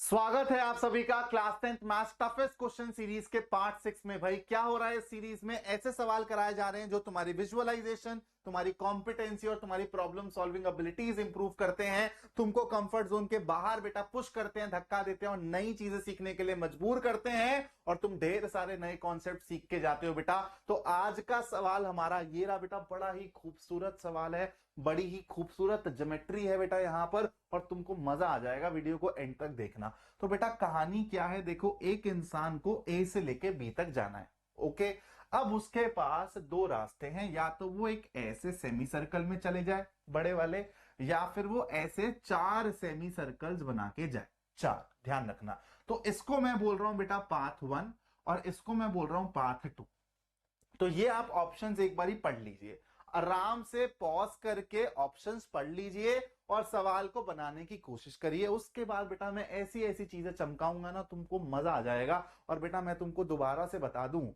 स्वागत है आप सभी का class 10th maths toughest question series के पार्ट 6 में। भाई क्या हो रहा है इस सीरीज में, ऐसे सवाल कराए जा रहे हैं जो तुम्हारी विजुअलाइजेशन, तुम्हारी कॉम्पिटेंसी और तुम्हारी प्रॉब्लम सॉल्विंग एबिलिटीज इंप्रूव करते हैं, तुमको कंफर्ट जोन के बाहर बेटा पुश करते हैं, धक्का देते हैं और नई चीजें सीखने के लिए मजबूर करते हैं और तुम ढेर सारे नए कॉन्सेप्ट सीख के जाते हो बेटा। तो आज का सवाल हमारा ये रहा बेटा, बड़ा ही खूबसूरत सवाल है, बड़ी ही खूबसूरत ज्योमेट्री है बेटा यहां पर, और तुमको मजा आ जाएगा वीडियो को एंड तक देखना। तो बेटा कहानी क्या है, देखो एक इंसान को ए से लेके बी तक जाना है। ओके, अब उसके पास दो रास्ते हैं, या तो वो एक ऐसे सेमी सर्कल में चले जाए बड़े वाले, या फिर वो ऐसे चार सेमी सर्कल्स बना के जाए। चार, ध्यान रखना। तो इसको मैं बोल रहा हूं बेटा पाथ 1 और इसको मैं बोल रहा हूं पाथ 2। तो ये आप ऑप्शंस एक बारी पढ़ लीजिए, आराम से पॉज करके ऑप्शंस पढ़ लीजिए और सवाल को बनाने की कोशिश करिए। उसके बाद बेटा मैं ऐसी ऐसी चीजें चमकाऊंगा ना, तुमको मजा आ जाएगा। और बेटा मैं तुमको दोबारा से बता दूं,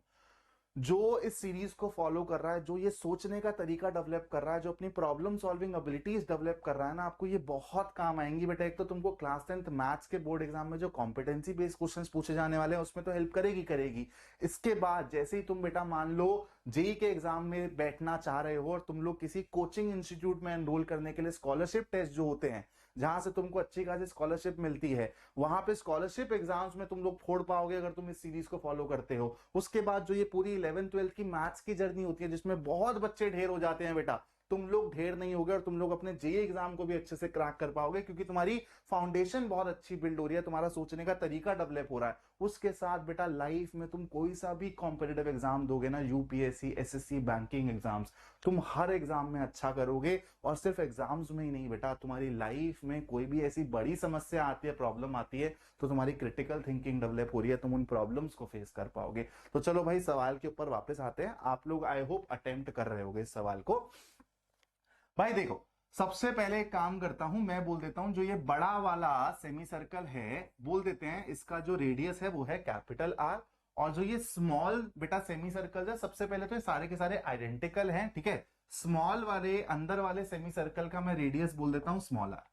जो इस सीरीज को फॉलो कर रहा है, जो ये सोचने का तरीका डेवलप कर रहा है, जो अपनी प्रॉब्लम सॉल्विंग एबिलिटीज डेवलप कर रहा है ना, आपको ये बहुत काम आएंगी बेटा। एक तो तुमको क्लास 10th मैथ्स के बोर्ड एग्जाम में जो कॉम्पिटेंसी बेस्ड क्वेश्चंस पूछे जाने वाले हैं उसमें तो हेल्प करेगी करेगी। इसके बाद जैसे ही तुम बेटा मान लो जेई के एग्जाम में बैठना चाह रहे हो और तुम लोग किसी कोचिंग इंस्टीट्यूट में एनरोल करने के लिए स्कॉलरशिप टेस्ट जो होते हैं, जहां से तुमको अच्छी खासी स्कॉलरशिप मिलती है, वहां पे स्कॉलरशिप एग्जाम्स में तुम लोग फोड़ पाओगे अगर तुम इस सीरीज को फॉलो करते हो। उसके बाद जो ये पूरी 11th-12th की मैथ्स की जर्नी होती है जिसमें बहुत बच्चे ढेर हो जाते हैं बेटा, तुम लोग ढेर नहीं होगे और तुम लोग अपने जेई एग्जाम को भी अच्छे से क्रैक कर पाओगे, क्योंकि तुम्हारी फाउंडेशन बहुत अच्छी बिल्ड हो रही है, तुम्हारा सोचने का तरीका डेवलप हो रहा है। उसके साथ बेटा लाइफ में तुम कोई सा भी कॉम्पिटेटिव एग्जाम दोगे ना, यूपीएससी, एसएससी, बैंकिंग एग्जाम्स, तुम हर एग्जाम में अच्छा करोगे। और सिर्फ एग्जाम्स में ही नहीं बेटा, तुम्हारी लाइफ में कोई भी ऐसी बड़ी समस्या आती है, प्रॉब्लम आती है, तो तुम्हारी क्रिटिकल थिंकिंग डेवलप हो रही है, तुम उन प्रॉब्लम्स को फेस कर पाओगे। तो चलो भाई सवाल के ऊपर वापस आते हैं। आप लोग आई होप अटेम्प्ट कर रहे होगे इस सवाल को। भाई देखो, सबसे पहले एक काम करता हूं, मैं बोल देता हूं जो ये बड़ा वाला सेमी सर्कल है, बोल देते हैं इसका जो रेडियस है वो है कैपिटल आर। और जो ये स्मॉल बेटा सेमी सर्कल है, सबसे पहले तो ये सारे के सारे आइडेंटिकल हैं, ठीक है। स्मॉल वाले अंदर वाले सेमी सर्कल का मैं रेडियस बोल देता हूं स्मॉल आर।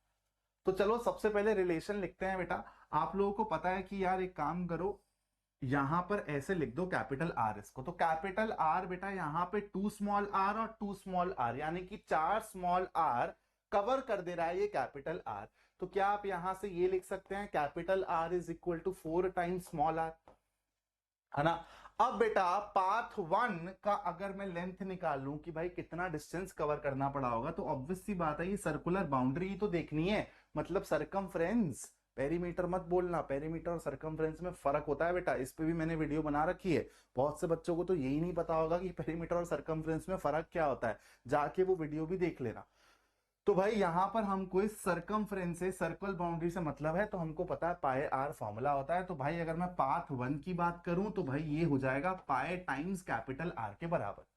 तो चलो सबसे पहले रिलेशन लिखते हैं बेटा। आप लोगों को पता है कि यार एक काम करो, यहां पर ऐसे लिख दो कैपिटल आर इसको। तो कैपिटल आर बेटा यहां पे टू स्मॉल आर और टू स्मॉल आर, यानी कि चार स्मॉल आर कवर कर दे रहा है ये कैपिटल आर। तो क्या आप यहां से ये लिख सकते हैं capital R is equal to 4 times small R, है ना। अब बेटा पाथ 1 का अगर मैं लेंथ निकालूं कि भाई कितना डिस्टेंस कवर करना पड़ा होगा, तो ऑब्वियस सी बात है ये सर्कुलर बाउंड्री ही तो देखनी है, मतलब सरकमफ्रेंस। पेरीमीटर मत बोलना, पेरीमीटर और सरकमफ्रेंस में फर्क होता है बेटा, इस पे भी मैंने वीडियो बना रखी है। बहुत से बच्चों को तो यही नहीं पता होगा कि पेरीमीटर और सरकमफ्रेंस में फर्क क्या होता है, जाके वो वीडियो भी देख लेना। तो भाई यहां पर हमको इस सरकमफ्रेंस से, सर्कल बाउंड्री से मतलब है, तो हमको पता है पाए आर फॉर्मूला होता है। तो भाई अगर मैं पाथ 1 की बात करूं तो भाई ये हो जाएगा पाए टाइम्स कैपिटल आर के बराबर।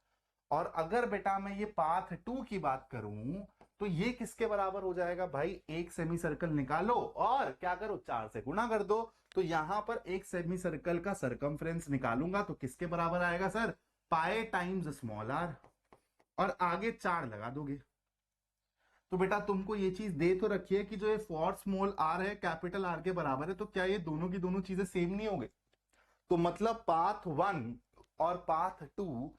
और अगर बेटा मैं ये पाथ 2 की बात करूं तो ये किसके बराबर हो जाएगा, भाई एक सेमी सर्कल निकालो और क्या करो, 4 से गुणा कर दो। तो यहां पर एक सेमी सर्कल का सरकमफ्रेंस निकालूंगा तो किसके बराबर आएगा सर, पाए टाइम्स स्मॉल आर, और आगे 4 लगा दोगे। तो बेटा तुमको ये चीज दे तो रखी है कि जो ये फॉर स्मॉल आर है कैपिटल आर के बराबर है, तो क्या ये दोनों की दोनों चीजें सेम नहीं हो गई। तो मतलब पाथ 1 और पाथ 2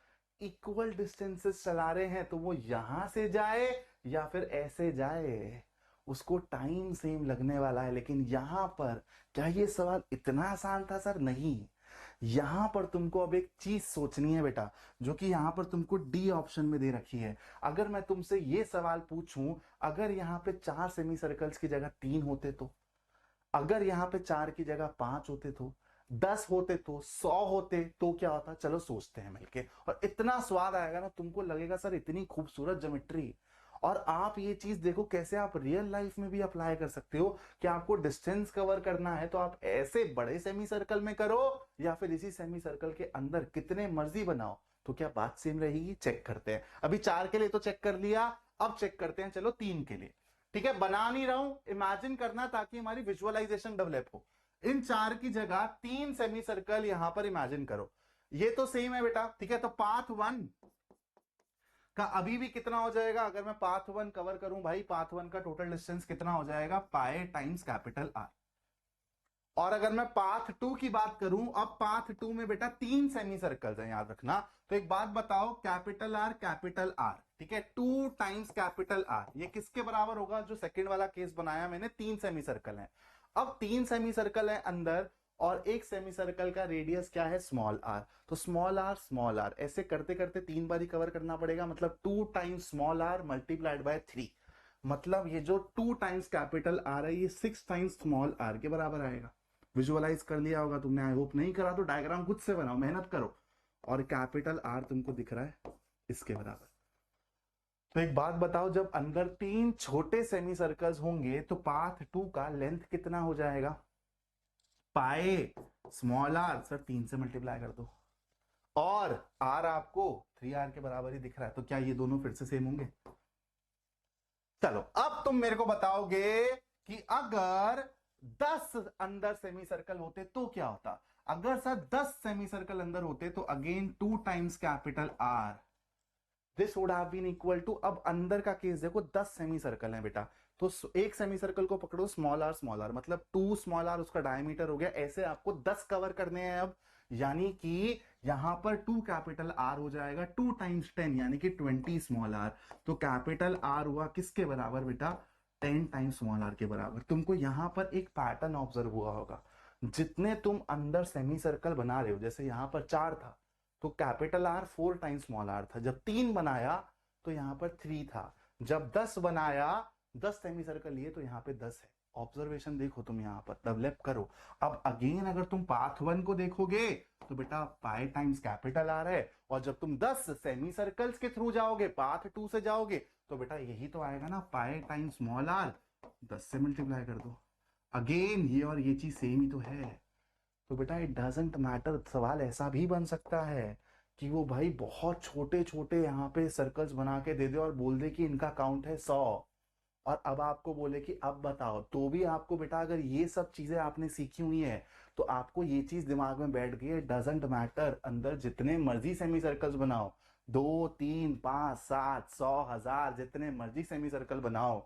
इक्वल डिस्टेंसेस चला रहे हैं, तो वो यहां से जाए या फिर ऐसे जाए, उसको टाइम सेम लगने वाला है। लेकिन यहां पर क्या ये सवाल इतना आसान था सर, नहीं। यहां पर तुमको अब एक चीज सोचनी है बेटा, जो कि यहां पर तुमको डी ऑप्शन में दे रखी है। अगर मैं तुमसे ये सवाल पूछूं, अगर यहां पे 4 सेमी सर्कल्स की जगह 3 होते तो, अगर यहां पे 4 की जगह 5 होते तो, 10 होते तो, 100 होते तो क्या होता, चलो सोचते हैं मिलके। और इतना स्वाद आएगा ना, तुमको लगेगा सर इतनी खूबसूरत ज्योमेट्री। और आप ये चीज देखो कैसे आप रियल लाइफ में भी अप्लाई कर सकते हो, कि आपको डिस्टेंस कवर करना है तो आप ऐसे बड़े सेमी सर्कल में करो, या फिर इसी सेमी सर्कल के अंदर कितने मर्जी बनाओ। तो क्या बात सेम रहेगी, चेक करते हैं। अभी 4 के लिए तो चेक कर लिया, अब चेक करते हैं चलो 3 के लिए। ठीक है, बना नहीं रहा हूं, इमेजिन करना ताकि हमारी विजुअलाइजेशन डेवलप हो। इन 4 की जगह 3 सेमी सर्कल यहां पर इमेजिन करो। ये तो सेम है बेटा, ठीक है। तो पाथ 1 का अभी भी कितना हो जाएगा, अगर मैं पाथ 1 कवर करूं भाई, पाथ 1 का टोटल डिस्टेंस कितना हो जाएगा, पाए टाइम्स कैपिटल आर। और अगर मैं पाथ 2 की बात करूं, अब पाथ 2 में बेटा 3 सेमी सर्कल्स हैं, याद रखना। तो एक बात बताओ, कैपिटल आर, ठीक है, 2 टाइम्स कैपिटल आर, ये किसके बराबर होगा? जो सेकंड वाला केस बनाया मैंने, 3 सेमी सर्कल है। अब 3 सेमी सर्कल है अंदर, और एक सेमी सर्कल का रेडियस क्या है? Small R. तो स्मॉल आर ऐसे करते करते 3 बार ही कवर करना पड़ेगा, मतलब 2 times small R multiplied by 3। मतलब ये जो 2 टाइम्स कैपिटल आर है, ये 6 टाइम्स स्मॉल आर के बराबर आएगा। विजुअलाइज कर लिया होगा तुमने, आई होप। नहीं करा तो डायग्राम खुद से बनाओ, मेहनत करो। और कैपिटल आर तुमको दिख रहा है इसके बराबर। तो एक बात बताओ, जब अंदर 3 छोटे सेमी सर्कल्स होंगे तो पाथ 2 का लेंथ कितना हो जाएगा? पाए स्मॉल आर, सर 3 से मल्टीप्लाई कर दो, और आर आपको 3r के बराबर ही दिख रहा है, तो क्या ये दोनों फिर से सेम होंगे? चलो अब तुम मेरे को बताओगे कि अगर 10 अंदर सेमी सर्कल होते तो क्या होता? अगर सर 10 सेमी सर्कल अंदर होते तो again 2 times capital R, this would have been equal to, अब अंदर का केस देखो, 10 सेमी सर्कल है बेटा, तो एक सेमी सर्कल को पकड़ो, स्मॉल आर, मतलब 2 स्मॉल आर उसका डायमीटर हो गया, ऐसे आपको 10 कवर करने हैं अब। यानी कि यहां पर 2 कैपिटल आर हो जाएगा, 2 टाइम्स 10 यानी कि 20 स्मॉल आर। तो कैपिटल आर हुआ किसके बराबर बेटा? 10 टाइम्स स्मॉल आर के बराबर। तुमको यहां पर एक पैटर्न ऑब्जर्व हुआ होगा, जितने तुम अंदर सेमी सर्कल बना रहे हो, जैसे यहां पर 4 था तो capital R 4 times small R था, जब 3 बनाया तो यहां पर 3 था, जब 10 बनाया, 10 सेमी सर्कल लिए तो यहां पे 10 है। ऑब्जर्वेशन देखो तुम, यहां पर डेवलप करो। अब अगेन अगर तुम पाथ 1 को देखोगे तो बेटा पाई टाइम्स कैपिटल आर है, और जब तुम 10 सेमी सर्कल्स के थ्रू जाओगे, पाथ 2 से जाओगे, तो बेटा यही तो आएगा ना, पाई टाइम्स स्मॉल आर, 10 से मल्टीप्लाई कर दो। अगेन ये और ये चीज सेम ही तो है। तो बेटा इट डजेंट मैटर, सवाल ऐसा भी बन सकता है कि वो भाई बहुत छोटे छोटे यहाँ पे सर्कल्स बना के दे दे और बोल दे कि इनका काउंट है 100, और अब आपको बोले कि अब बताओ, तो भी आपको बेटा अगर ये सब चीजें आपने सीखी हुई है तो आपको ये चीज दिमाग में बैठ गई है, डजेंट मैटर, अंदर जितने मर्जी सेमी सर्कल्स बनाओ, 2 3 5 7 100 1000 जितने मर्जी सेमी सर्कल बनाओ,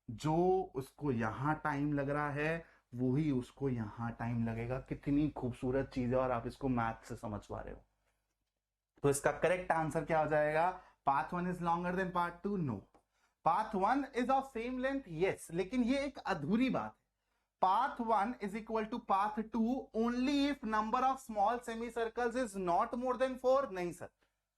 जो उसको यहां टाइम लग रहा है वही उसको यहां टाइम लगेगा। कितनी खूबसूरत चीज है, और आप इसको मैथ से समझ पा रहे हो। तो इसका करेक्ट आंसर क्या हो जाएगा? Path 1 is longer than path 2? No. Path 1 is of same length, yes, लेकिन ये एक अधूरी बात है। Path 1 is equal to path 2 only if number of small semi circles is not more than 4। नहीं सर,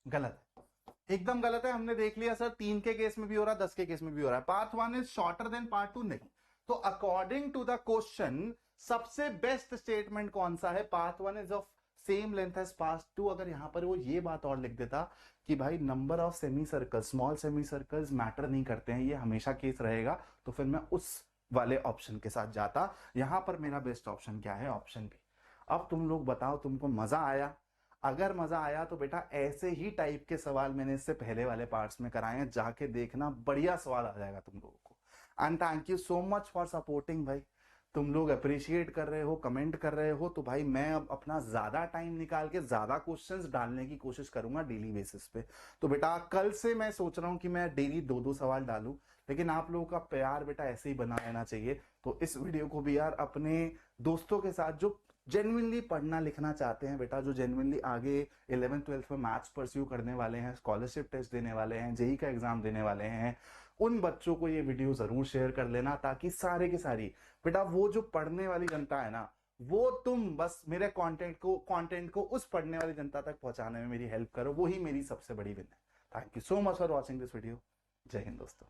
गलत है, एकदम गलत है। हमने देख लिया सर, 3 के केस में भी हो रहा है, 10 के केस में भी हो रहा है। Path 1 is shorter than path 2, नहीं। तो अकॉर्डिंग टू द क्वेश्चन सबसे बेस्ट स्टेटमेंट कौन सा है? Path 1 is of same length as path 2। अगर यहां पर वो ये बात और लिख देता कि भाई number of semi circle, small semi circles matter नहीं करते हैं, ये हमेशा केस रहेगा, तो फिर मैं उस वाले ऑप्शन के साथ जाता। यहां पर मेरा बेस्ट ऑप्शन क्या है? Option B. अब तुम लोग बताओ, तुमको मजा आया? अगर मजा आया तो बेटा ऐसे ही टाइप के सवाल मैंने इससे पहले वाले पार्ट्स में कराए हैं, जाके देखना, बढ़िया सवाल आ जाएगा तुम लोगों को। And thank you so much for supporting भाई। तुम लोग अप्रिशिएट कर रहे हो, कमेंट कर रहे हो, तो भाई मैं अब अपना ज्यादा टाइम निकाल के ज्यादा क्वेश्चंस डालने की कोशिश करूंगा डेली बेसिस पे। तो बेटा कल से मैं सोच रहा हूं कि मैं डेली 2-2 सवाल डालूं, लेकिन आप लोगों का प्यार बेटा ऐसे ही बना रहना चाहिए। तो इस वीडियो को भी यार अपने दोस्तों के साथ जो जेन्युइनली पढ़ना लिखना चाहते हैं बेटा, जो जेन्युइनली आगे 11th 12th में मैथ्स परस्यू करने वाले हैं, स्कॉलरशिप टेस्ट देने वाले हैं, जेई का एग्जाम देने वाले हैं, उन बच्चों को ये वीडियो जरूर शेयर कर लेना, ताकि सारे की सारी बेटा वो जो पढ़ने वाली जनता है ना, वो तुम बस मेरे कंटेंट को उस पढ़ने वाली जनता तक पहुंचाने में मेरी हेल्प करो, वो ही मेरी सबसे बड़ी विन है। Thank you so much for watching this video. जय हिंद दोस्तों।